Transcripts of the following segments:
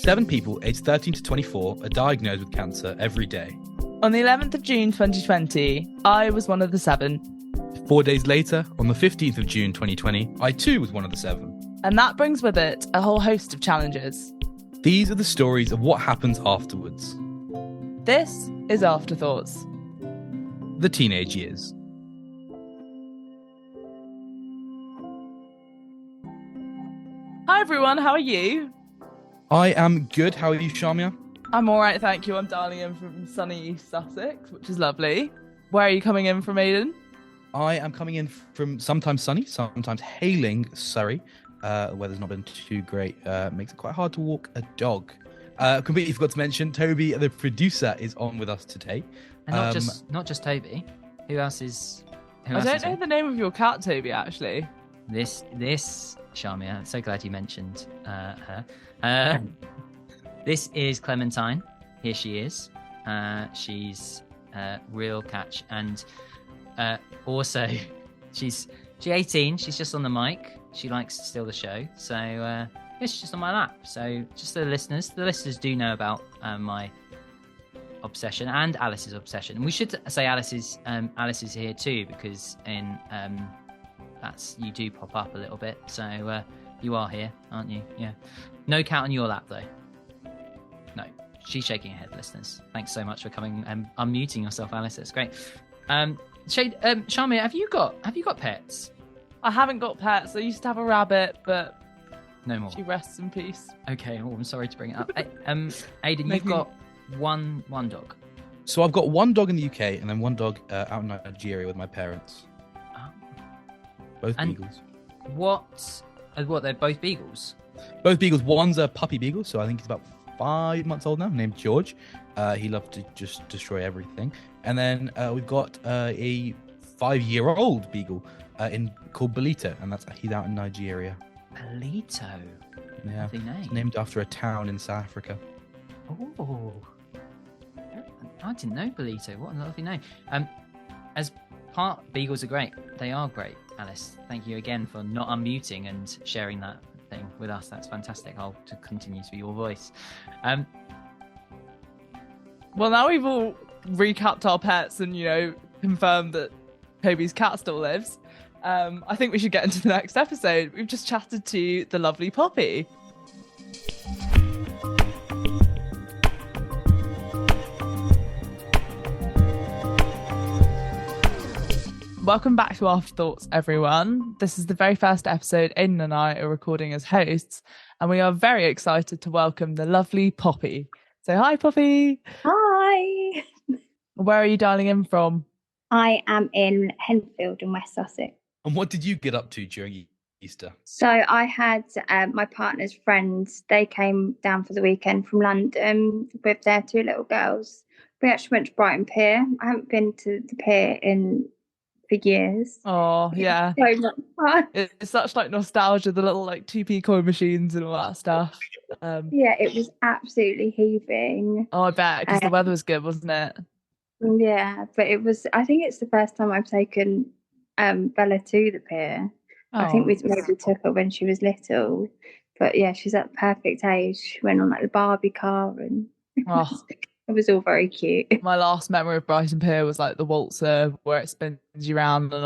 7 people aged 13 to 24 are diagnosed with cancer every day. On the 11th of June 2020, I was one of the 7. 4 days later, on the 15th of June 2020, I too was one of the 7. And that brings with it a whole host of challenges. These are the stories of what happens afterwards. This is Afterthoughts. The teenage years. Hi everyone, how are you? I am good. How are you, Shaumya? I'm alright, thank you. I'm dialing in from sunny East Sussex, which is lovely. Where are you coming in from, Aiden? I am coming in from sometimes sunny, sometimes hailing Surrey. The weather's not been too great. Makes it quite hard to walk a dog. Completely forgot to mention, Toby, the producer, is on with us today. And not just Toby. Who else is? I don't know the name of your cat, Toby. Actually, this Shaumya. I'm so glad you mentioned her. This is Clementine. Here she is. She's real catch, and also she's 18. She's just on the mic. She likes to steal the show. So yeah, she's just on my lap. So just the listeners do know about my obsession and Alice's obsession. And we should say Alice is here too, because in that's, you do pop up a little bit. So you are here, aren't you? Yeah. No cat on your lap though. No, she's shaking her head, listeners. Thanks so much for coming and unmuting yourself, Alice. That's great. Shaumya, have you got pets? I haven't got pets. I used to have a rabbit, but no more. She rests in peace. Okay. Oh, I'm sorry to bring it up. Aiden, you've got one dog. So I've got one dog in the UK and then one dog out in Nigeria with my parents. Oh. Both beagles. What? They're both beagles? Both beagles. One's a puppy beagle, so I think he's about 5 months old now, named George. He loved to just destroy everything. And then we've got a 5-year-old beagle called Belito, and he's out in Nigeria. Belito? Yeah. Lovely name. It's named after a town in South Africa. Oh, I didn't know Belito. What a lovely name. Beagles are great. They are great, Alice. Thank you again for not unmuting and sharing that thing with us. That's fantastic. I'll continue to be your voice. Well, now we've all recapped our pets and, confirmed that Toby's cat still lives. I think we should get into the next episode. We've just chatted to the lovely Poppy. Welcome back to Afterthoughts, everyone. This is the very first episode Aiden and I are recording as hosts, and we are very excited to welcome the lovely Poppy. So hi, Poppy. Hi. Where are you dialing in from? I am in Henfield in West Sussex. And what did you get up to during Easter? So I had my partner's friends. They came down for the weekend from London with their 2 little girls. We actually went to Brighton Pier. I haven't been to the pier for years. Oh, yeah. So much fun. It's such nostalgia, the little 2p coin machines and all that stuff. Yeah, it was absolutely heaving. Oh, I bet, because the weather was good, wasn't it? Yeah, but I think it's the first time I've taken Bella to the pier. Oh. I think we maybe took her when she was little. But yeah, she's at the perfect age. She went on the Barbie car and it was all very cute. My last memory of Brighton Pier was the waltzer where it spins you around, and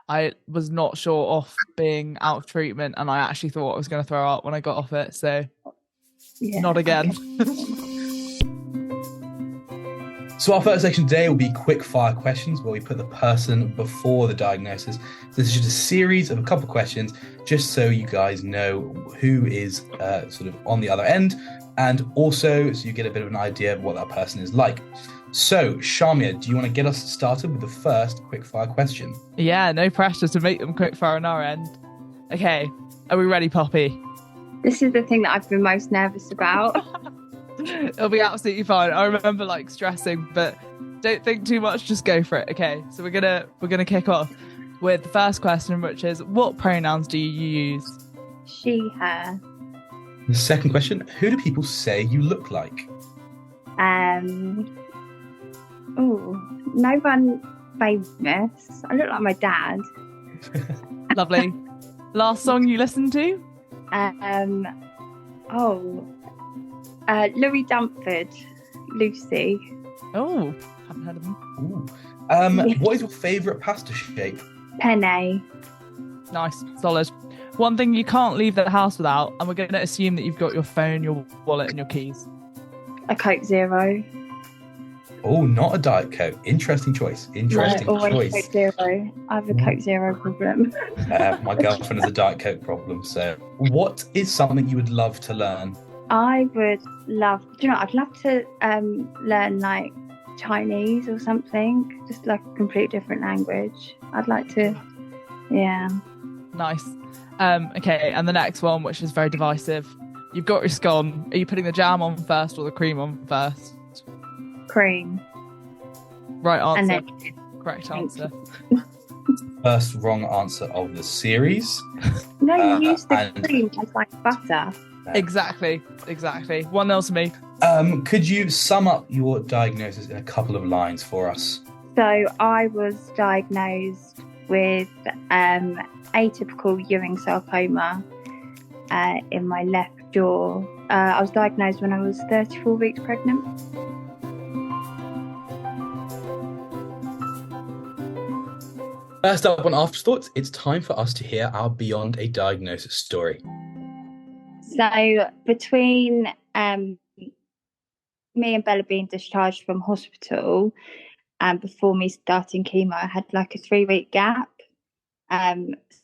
I was not sure off being out of treatment, and I actually thought I was going to throw up when I got off it, so not again. So our first section today will be quick fire questions, where we put the person before the diagnosis. So this is just a series of a couple of questions, just so you guys know who is sort of on the other end, and also so you get a bit of an idea of what that person is like. So, Shaumya, do you want to get us started with the first quickfire question? Yeah, no pressure to make them quickfire on our end. Okay, are we ready, Poppy? This is the thing that I've been most nervous about. It'll be absolutely fine. I remember stressing, but don't think too much, just go for it. Okay, so we're gonna kick off with the first question, which is, what pronouns do you use? She, her. The second question, who do people say you look like? No one famous. I look like my dad. Lovely. Last song you listened to? Louis Dumford, Lucy. Oh, haven't heard of them. Ooh. Yeah. What is your favourite pasta shape? Penne. Nice, solid. One thing you can't leave the house without, and we're going to assume that you've got your phone, your wallet, and your keys. A Coke Zero. Oh, not a Diet Coke. Interesting choice. Interesting No, always choice. Coke Zero. I have a Coke Zero problem. My girlfriend has a Diet Coke problem. So, what is something you would love to learn? I would love, I'd love to learn like Chinese or something, just like a complete different language. I'd like to, yeah. Nice. Okay, and the next one, which is very divisive. You've got your scone. Are you putting the jam on first or the cream on first? Cream. Right answer. And then, Correct answer. First wrong answer of the series. no, you use the and- cream as like butter. Exactly. 1-0 to me. Could you sum up your diagnosis in a couple of lines for us? So I was diagnosed with atypical Ewing sarcoma in my left jaw. I was diagnosed when I was 34 weeks pregnant. First up on Afterthoughts, it's time for us to hear our Beyond a Diagnosis story. So between me and Bella being discharged from hospital and before me starting chemo, I had like a 3-week gap.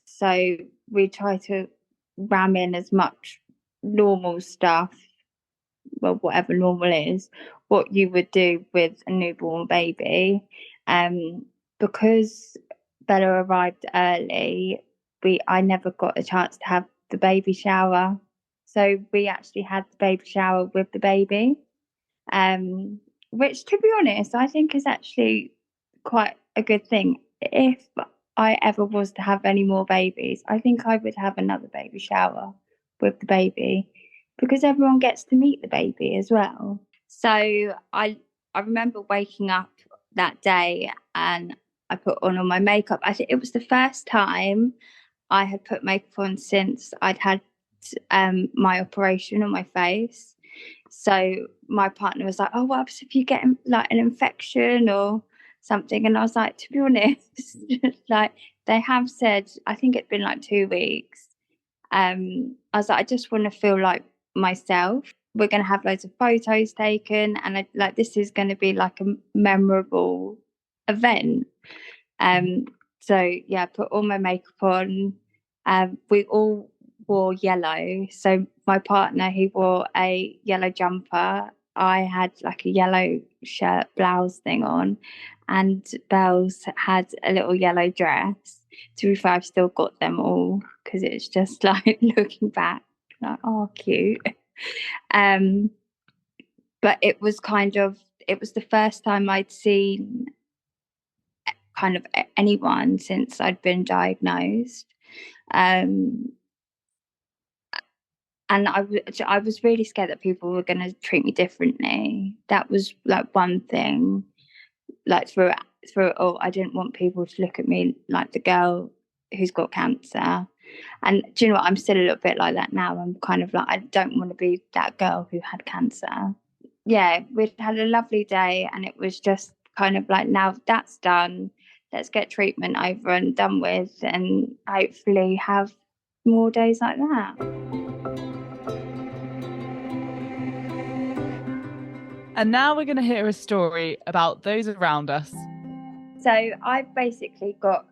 So we tried to ram in as much normal stuff, well, whatever normal is, what you would do with a newborn baby. Because Bella arrived early, I never got a chance to have the baby shower. So we actually had the baby shower with the baby, which, to be honest, I think is actually quite a good thing. If I ever was to have any more babies, I think I would have another baby shower with the baby because everyone gets to meet the baby as well. So I remember waking up that day and I put on all my makeup. I think it was the first time I had put makeup on since I'd had my operation on my face. So my partner was like, "Oh, what happens if you get like an infection or something?" And I was like, "To be honest, like they have said, I think it'd been like 2 weeks. I was like, I just want to feel like myself. We're going to have loads of photos taken, and like this is going to be like a memorable event." So yeah, I put all my makeup on. We all wore yellow. So my partner, he wore a yellow jumper. I had like a yellow shirt blouse thing on, and Belle's had a little yellow dress. To be fair, I've still got them all because it's just like looking back, like, oh, cute. But it was the first time I'd seen kind of anyone since I'd been diagnosed. And I was really scared that people were going to treat me differently. That was like one thing. Like through it all, I didn't want people to look at me like the girl who's got cancer. And do you know what? I'm still a little bit like that now. I'm kind of like, I don't want to be that girl who had cancer. Yeah, we'd had a lovely day, and it was just kind of like, now that's done. Let's get treatment over and done with, and hopefully have more days like that. And now we're going to hear a story about those around us. So I've basically got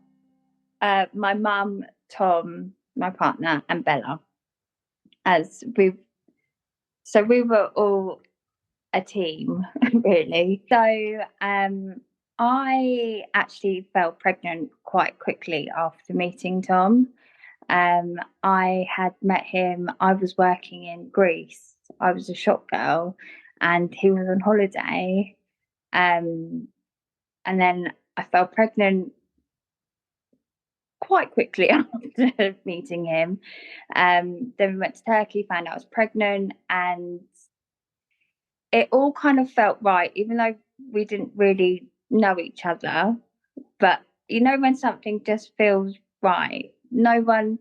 my mum, Tom, my partner, and Bella. So we were all a team, really. So I actually fell pregnant quite quickly after meeting Tom. I had met him. I was working in Greece. I was a shop girl, and he was on holiday. And then I fell pregnant quite quickly after meeting him. Then we went to Turkey, found out I was pregnant, and it all kind of felt right, even though we didn't really know each other. But you know, when something just feels right, no one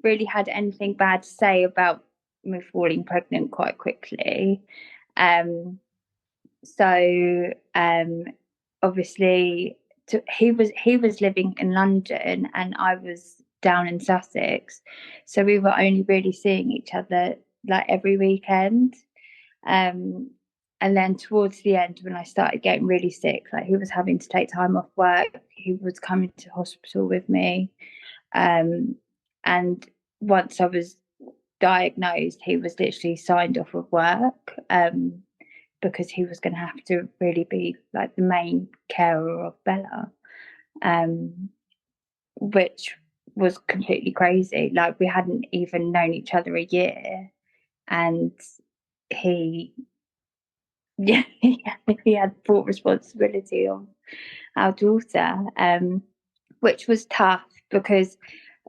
really had anything bad to say about me falling pregnant quite quickly. So obviously he was living in London and I was down in Sussex, so we were only really seeing each other like every weekend. And then towards the end, when I started getting really sick, like he was having to take time off work, he was coming to hospital with me. And once I was diagnosed, he was literally signed off of work, because he was going to have to really be like the main carer of Bella, which was completely crazy. Like we hadn't even known each other a year, and he he had full responsibility of our daughter, which was tough because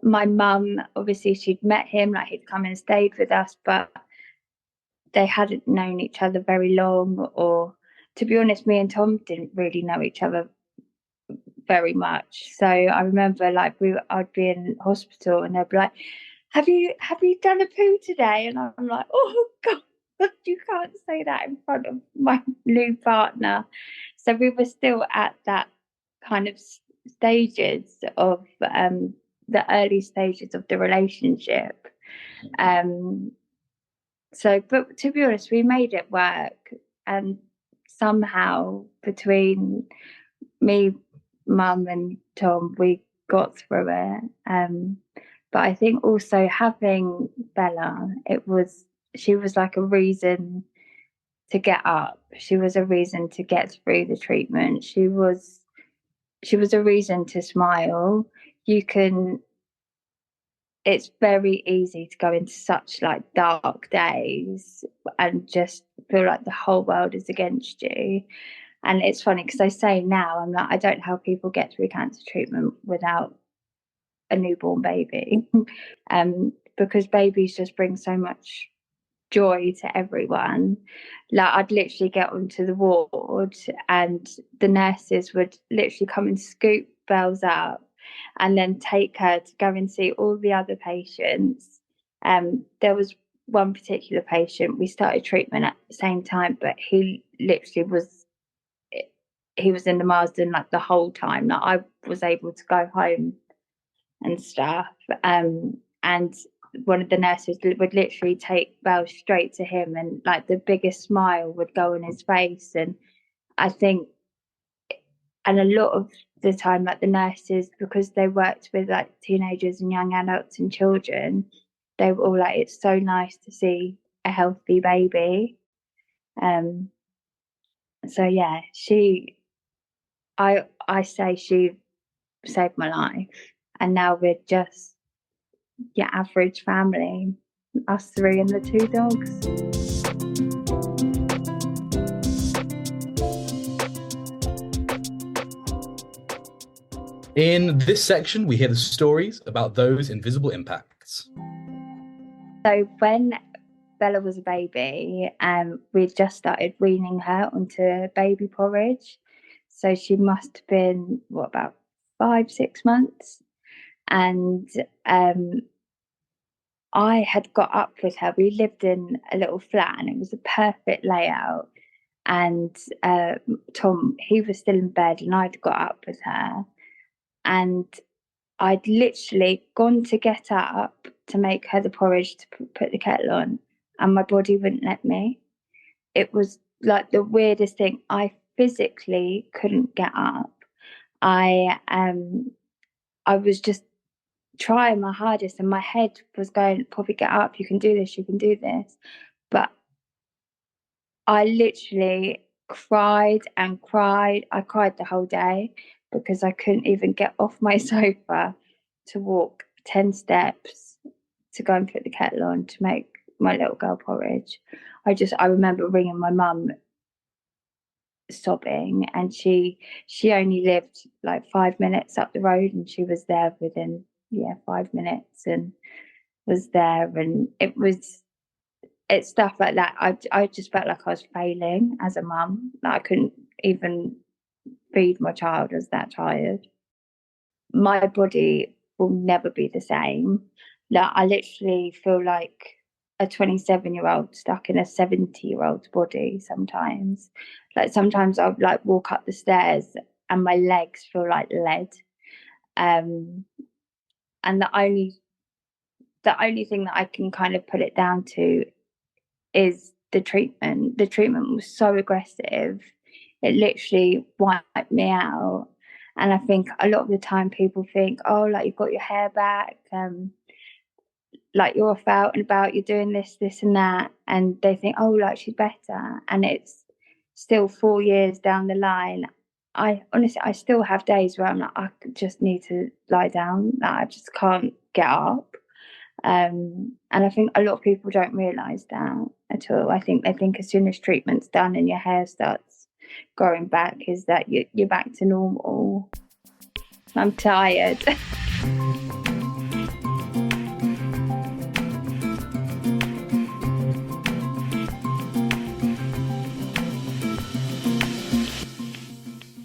my mum, obviously she'd met him, like he'd come and stayed with us, but they hadn't known each other very long, or to be honest, me and Tom didn't really know each other very much. So I remember like I'd be in hospital and they'd be like, have you done a poo today? And I'm like, oh God, you can't say that in front of my new partner. So we were still at that kind of stages of the early stages of the relationship. So, but to be honest, we made it work, and somehow between me, Mum, and Tom, we got through it. But I think also having Bella, she was like a reason to get up. She was a reason to get through the treatment. She was a reason to smile. It's very easy to go into such like dark days and just feel like the whole world is against you. And it's funny because I say now, I'm like, I don't know how people get through cancer treatment without a newborn baby, because babies just bring so much joy to everyone. Like I'd literally get onto the ward and the nurses would literally come and scoop Bells up and then take her to go and see all the other patients. There was one particular patient, we started treatment at the same time, but he literally was in the Marsden like the whole time. Like I was able to go home and stuff, and one of the nurses would literally take Belle straight to him, and like the biggest smile would go on his face. And I think, and a lot of the time, like the nurses, because they worked with like teenagers and young adults and children, they were all like, it's so nice to see a healthy baby. So yeah, I say she saved my life, and now we're just your average family, us three and the two dogs. In this section, we hear the stories about those invisible impacts. So when Bella was a baby, we'd just started weaning her onto baby porridge. So she must have been, about 5-6 months. And I had got up with her. We lived in a little flat and it was a perfect layout. And Tom, he was still in bed and I'd got up with her. And I'd literally gone to get up to make her the porridge to put the kettle on, and my body wouldn't let me. It was like the weirdest thing. I physically couldn't get up. I was just trying my hardest, and my head was going, Poppy, get up, you can do this, you can do this. But I literally cried and cried. I cried the whole day because I couldn't even get off my sofa to walk 10 steps to go and put the kettle on to make my little girl porridge. I remember ringing my mum sobbing, and she only lived like 5 minutes up the road, and she was there within 5 minutes and was there. And it's stuff like that. I just felt like I was failing as a mum. Like I couldn't even feed my child. I was that tired. My body will never be the same. Like I literally feel like a 27-year-old stuck in a 70-year-old's body sometimes. Like sometimes I'll like walk up the stairs and my legs feel like lead. And the only thing that I can kind of put it down to is the treatment. The treatment was so aggressive. It literally wiped me out. And I think a lot of the time people think, oh, like you've got your hair back, like you're off out and about, you're doing this, this and that. And they think, oh, like she's better. And it's still 4 years down the line. I still have days where I'm like, I just need to lie down. Like, I just can't get up. And I think a lot of people don't realise that at all. I think they think as soon as treatment's done and your hair starts growing back, is that you're back to normal. I'm tired.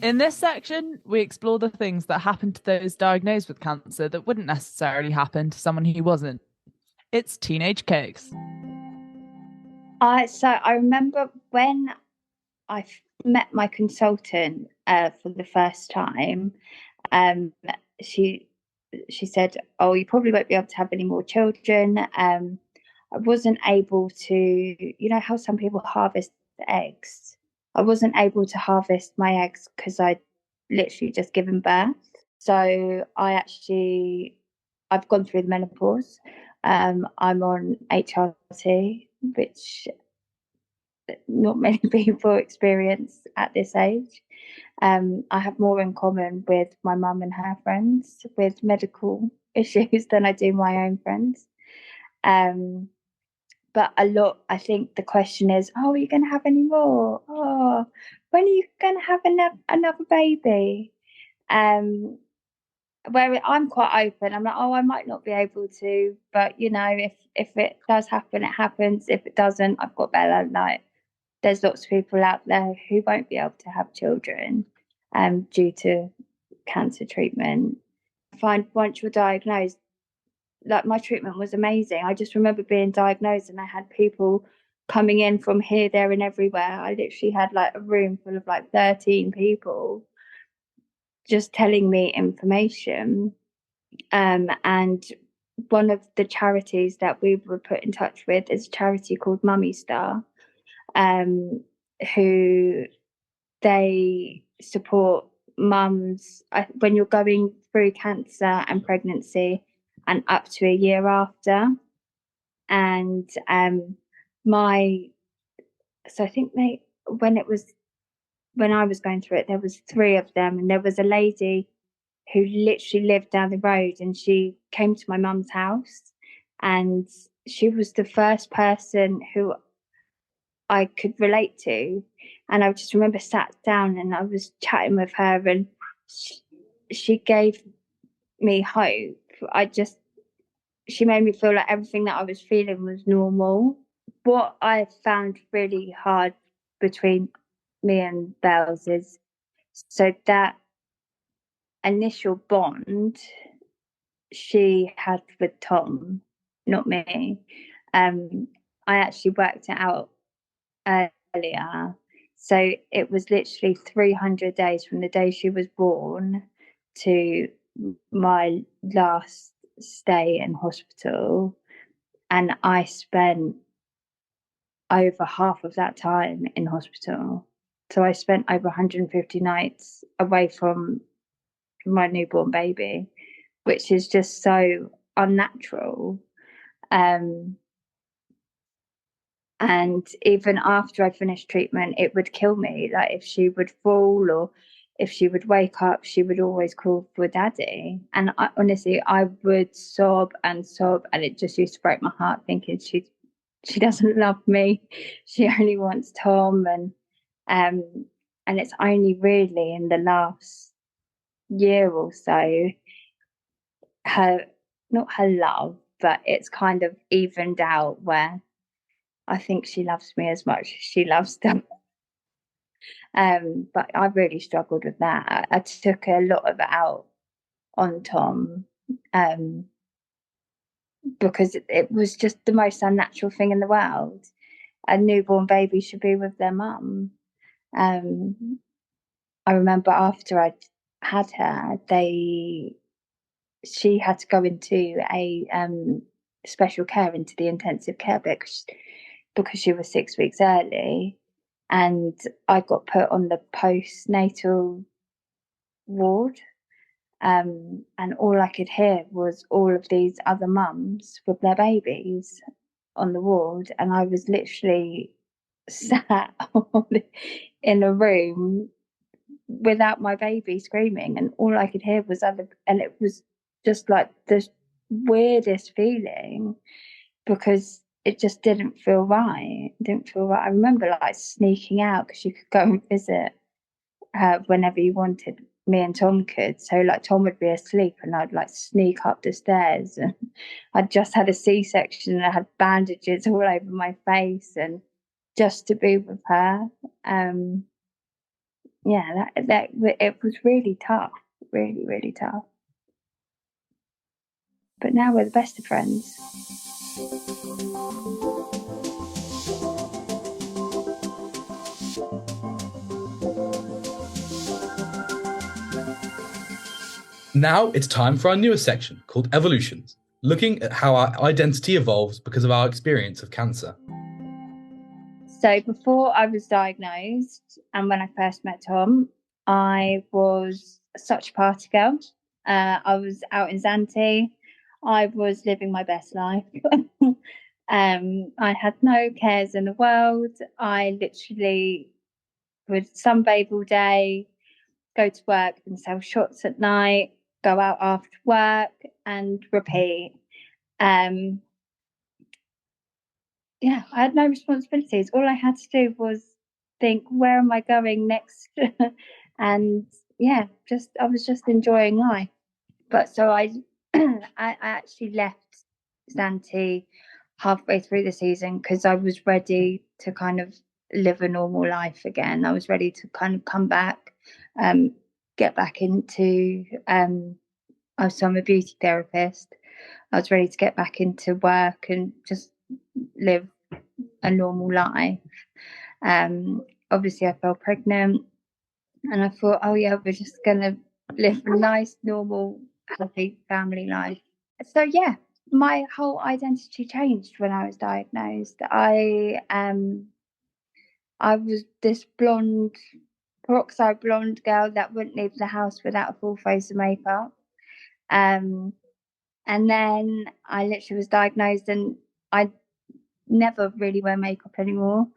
In this section, we explore the things that happen to those diagnosed with cancer that wouldn't necessarily happen to someone who wasn't. It's teenage cakes. So I remember when I met my consultant for the first time, she said, oh, you probably won't be able to have any more children. I wasn't able to, you know how some people harvest eggs? I wasn't able to harvest my eggs because I'd literally just given birth. So I've gone through the menopause. I'm on HRT, which not many people experience at this age. I have more in common with my mum and her friends with medical issues than I do my own friends. But I think the question is, oh, are you going to have any more? Oh, when are you going to have another baby? Where I'm quite open. I'm like, oh, I might not be able to, but you know, if it does happen, it happens. If it doesn't, I've got Bella. Like, there's lots of people out there who won't be able to have children due to cancer treatment. I find once you're diagnosed, like my treatment was amazing. I just remember being diagnosed and I had people coming in from here, there and everywhere. I literally had like a room full of like 13 people just telling me information. And one of the charities that we were put in touch with is a charity called Mummy Star, who they support mums when you're going through cancer and pregnancy and up to a year after. And so I think when I was going through it, there was 3 of them, and there was a lady who literally lived down the road, and she came to my mum's house, and she was the first person who I could relate to. And I just remember sat down and I was chatting with her, and she gave me hope. She made me feel like everything that I was feeling was normal. What I found really hard between me and Bells is, so that initial bond she had with Tom, not me. I actually worked it out earlier. So it was literally 300 days from the day she was born to my last stay in hospital. And I spent over half of that time in hospital. So I spent over 150 nights away from my newborn baby, which is just so unnatural. And even after I finished treatment, it would kill me. Like if she would fall or if she would wake up, she would always call for daddy. And honestly, I would sob, and it just used to break my heart thinking she doesn't love me. She only wants Tom. And it's only really in the last year or so, not her love, but it's kind of evened out where I think she loves me as much as she loves them. But I really struggled with that. I took a lot of it out on Tom. because it was just the most unnatural thing in the world. A newborn baby should be with their mum. I remember after I'd had her, she had to go into a special care, into the intensive care because she was 6 weeks early, and I got put on the postnatal ward. And all I could hear was all of these other mums with their babies on the ward, and I was literally sat in a room without my baby screaming, and all I could hear was other, and it was just like the weirdest feeling because it just didn't feel right. It didn't feel right. I remember like sneaking out because you could go and visit her whenever you wanted. Me and Tom could. So like Tom would be asleep and I'd like sneak up the stairs, and I'd just had a C-section and I had bandages all over my face, and just to be with her. Yeah, that it was really tough, really, really tough. But now we're the best of friends. Now it's time for our newest section called Evolutions, looking at how our identity evolves because of our experience of cancer. So before I was diagnosed, and when I first met Tom, I was such a party girl. I was out in Zante. I was living my best life. I had no cares in the world. I literally would sunbathe all day, go to work and sell shots at night, go out after work and repeat. Yeah, I had no responsibilities. All I had to do was think, where am I going next? And yeah, I was just enjoying life. But so I actually left Zante halfway through the season because I was ready to kind of live a normal life again. I was ready to kind of come back, get back into I'm a beauty therapist. I was ready to get back into work and just live a normal life. Obviously I fell pregnant and I thought, oh yeah, we're just gonna live a nice, normal, happy family life. So yeah, my whole identity changed when I was diagnosed. I was this blonde, peroxide blonde girl that wouldn't leave the house without a full face of makeup. And then I literally was diagnosed and I never really wear makeup anymore.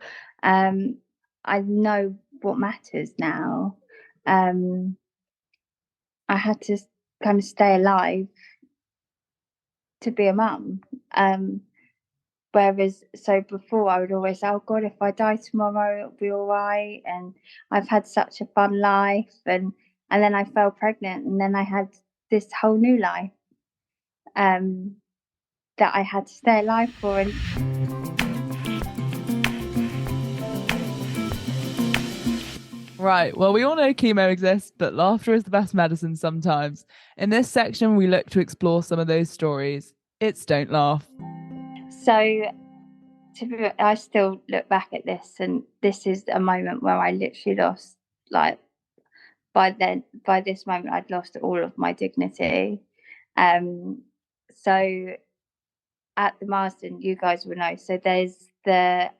I know what matters now. I had to kind of stay alive to be a mum. Whereas, so before I would always say, oh God, if I die tomorrow, it'll be all right. And I've had such a fun life. And then I fell pregnant, and then I had this whole new life that I had to stay alive for. And Right, well, we all know chemo exists, but laughter is the best medicine sometimes. In this section, we look to explore some of those stories. It's Don't Laugh. so I still look back at this, and this is a moment where I literally lost, like, by this moment, I'd lost all of my dignity. So at the Marsden, you guys will know, so there's the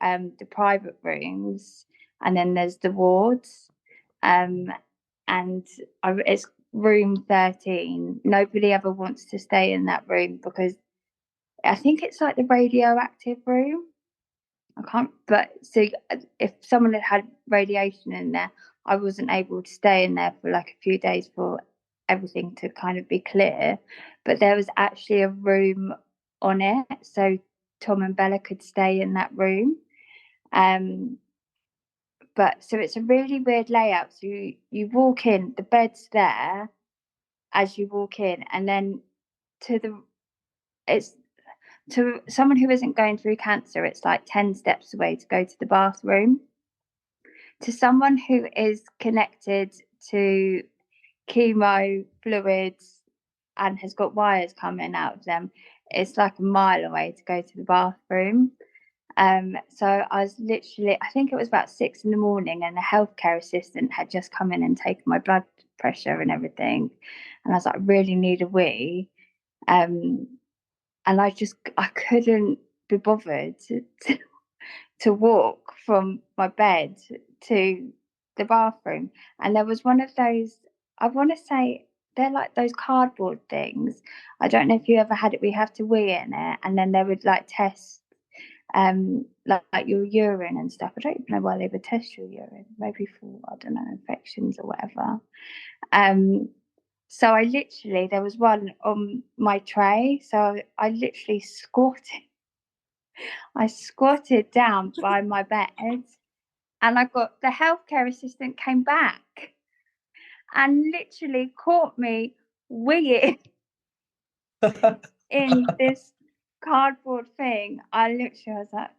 private rooms, and then there's the wards. And it's room 13. Nobody ever wants to stay in that room because I think it's like the radioactive room. I can't, but so if someone had radiation in there, I wasn't able to stay in there for like a few days for everything to kind of be clear. But there was actually a room on it, so Tom and Bella could stay in that room. But so it's a really weird layout. So you walk in, the bed's there as you walk in, and then it's to someone who isn't going through cancer, it's like 10 steps away to go to the bathroom. To someone who is connected to chemo fluids and has got wires coming out of them, it's like a mile away to go to the bathroom. So I was literally, I think it was about 6 a.m, and the healthcare assistant had just come in and taken my blood pressure and everything. And I was like, I really need a wee. And I couldn't be bothered to walk from my bed to the bathroom. And there was one of those, I want to say, they're like those cardboard things. I don't know if you ever had it. We have to wee in it, and then they would like test like your urine and stuff. I don't even know why they would test your urine. Maybe for, I don't know, infections or whatever. So there was one on my tray. So I literally squatted down by my bed, and the healthcare assistant came back and literally caught me weeing in this cardboard thing. I was like,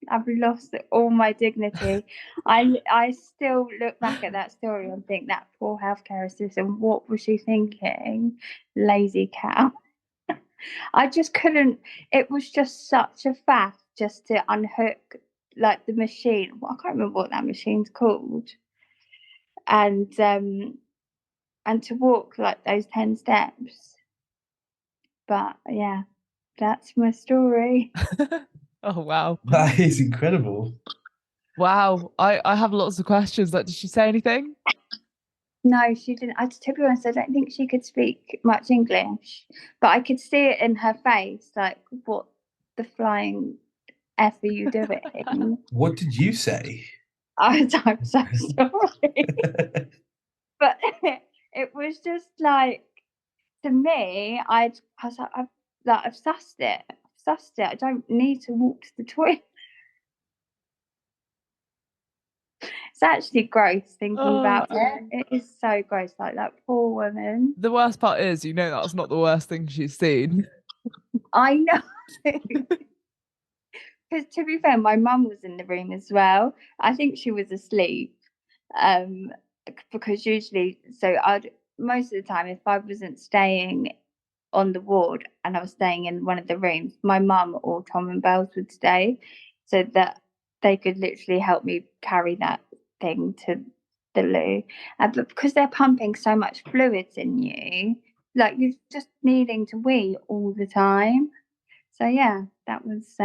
I've lost all my dignity. I still look back at that story and think, that poor healthcare assistant, what was she thinking? Lazy cow. I just couldn't. It was just such a faff just to unhook like the machine. Well, I can't remember what that machine's called. And to walk like those 10 steps. But yeah, that's my story. Oh wow. That is incredible. Wow. I have lots of questions. Like, did she say anything? No, she didn't. To be honest, I don't think she could speak much English, but I could see it in her face, like, what the flying F are you doing? What did you say? I'm so sorry. But it was just like, to me, I was like, I've sussed it. I don't need to walk to the toilet. It's actually gross thinking about it. It is so gross, like that poor woman. The worst part is, that's not the worst thing she's seen. I know. Because to be fair, my mum was in the room as well. I think she was asleep. Because usually, most of the time, if I wasn't staying on the ward and I was staying in one of the rooms, my mum or Tom and Bells would stay, so that they could literally help me carry that thing to the loo. But because they're pumping so much fluids in you, like, you're just needing to wee all the time. So yeah, that was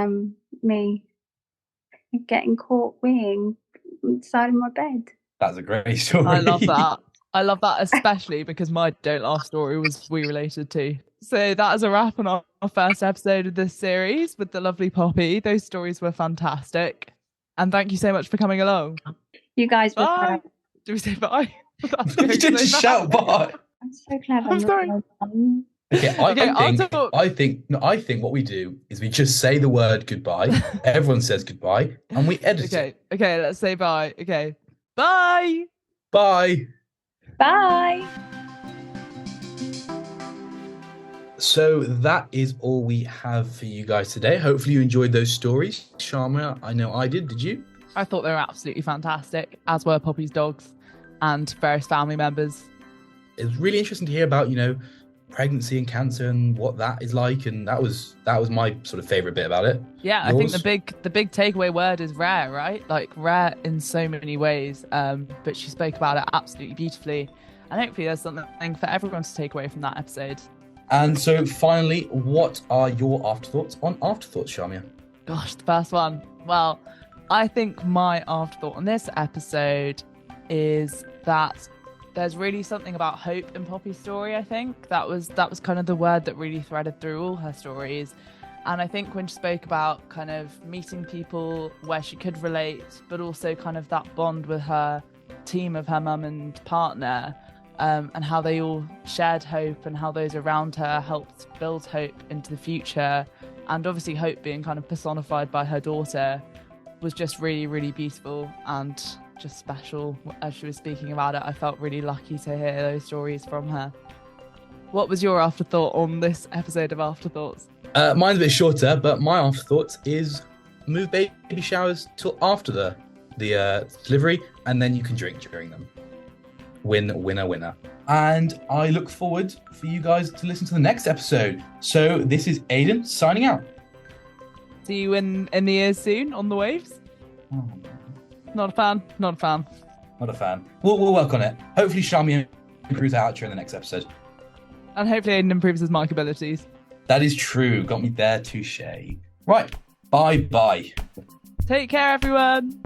me getting caught weeing inside of my bed. That's a great story. I love that, especially because my don't laugh story was wee related too. So that is a wrap on our first episode of this series with the lovely Poppy. Those stories were fantastic. And thank you so much for coming along. You guys were bye. Do we say bye? You didn't just shout bye. I'm so glad I'm sorry. Okay, I think what we do is we just say the word goodbye. Everyone says goodbye, and we edit it. Okay, let's say bye. Okay, bye. Bye. Bye. So that is all we have for you guys today. Hopefully you enjoyed those stories. Shaumya, I know I did. Did you? I thought they were absolutely fantastic, as were Poppy's dogs and various family members. It was really interesting to hear about, pregnancy and cancer and what that is like, and that was my sort of favorite bit about it. Yeah, Yours? I think the big takeaway word is rare, right? Like, rare in so many ways. But she spoke about it absolutely beautifully, and hopefully there's something for everyone to take away from that episode. And so finally, what are your afterthoughts on Afterthoughts, Shaumya? Gosh, the first one. Well, I think my afterthought on this episode is that there's really something about hope in Poppy's story. I think that was kind of the word that really threaded through all her stories. And I think when she spoke about kind of meeting people where she could relate, but also kind of that bond with her team of her mum and partner, and how they all shared hope and how those around her helped build hope into the future, and obviously hope being kind of personified by her daughter, was just really, really beautiful and just special. As she was speaking about it, I felt really lucky to hear those stories from her. What was your afterthought on this episode of Afterthoughts? Mine's a bit shorter, but my afterthoughts is move baby showers till after the delivery, and then you can drink during them. winner. And I look forward for you guys to listen to the next episode. So this is Aiden signing out. See you in the ears soon on the waves. Oh. Not a fan. Not a fan. We'll work on it. Hopefully Shaumya improves our outro in the next episode. And hopefully Aiden improves his mic abilities. That is true. Got me there, touche. Right. Bye. Take care, everyone.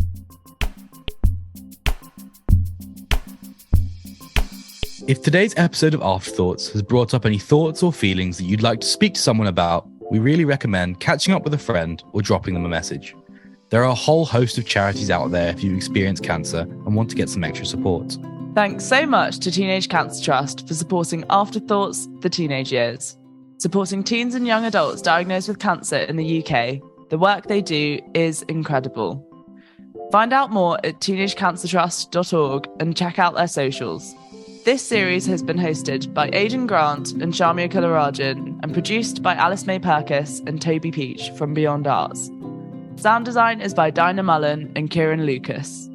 If today's episode of Afterthoughts has brought up any thoughts or feelings that you'd like to speak to someone about, we really recommend catching up with a friend or dropping them a message. There are a whole host of charities out there if you experience cancer and want to get some extra support. Thanks so much to Teenage Cancer Trust for supporting Afterthoughts, the teenage years. Supporting teens and young adults diagnosed with cancer in the UK, the work they do is incredible. Find out more at teenagecancertrust.org and check out their socials. This series has been hosted by Aiden Grant and Shaumya Kularajan and produced by Alice May Purkis and Toby Peach from Beyond Arts. Sound design is by Dinah Mullen and Kieran Lucas.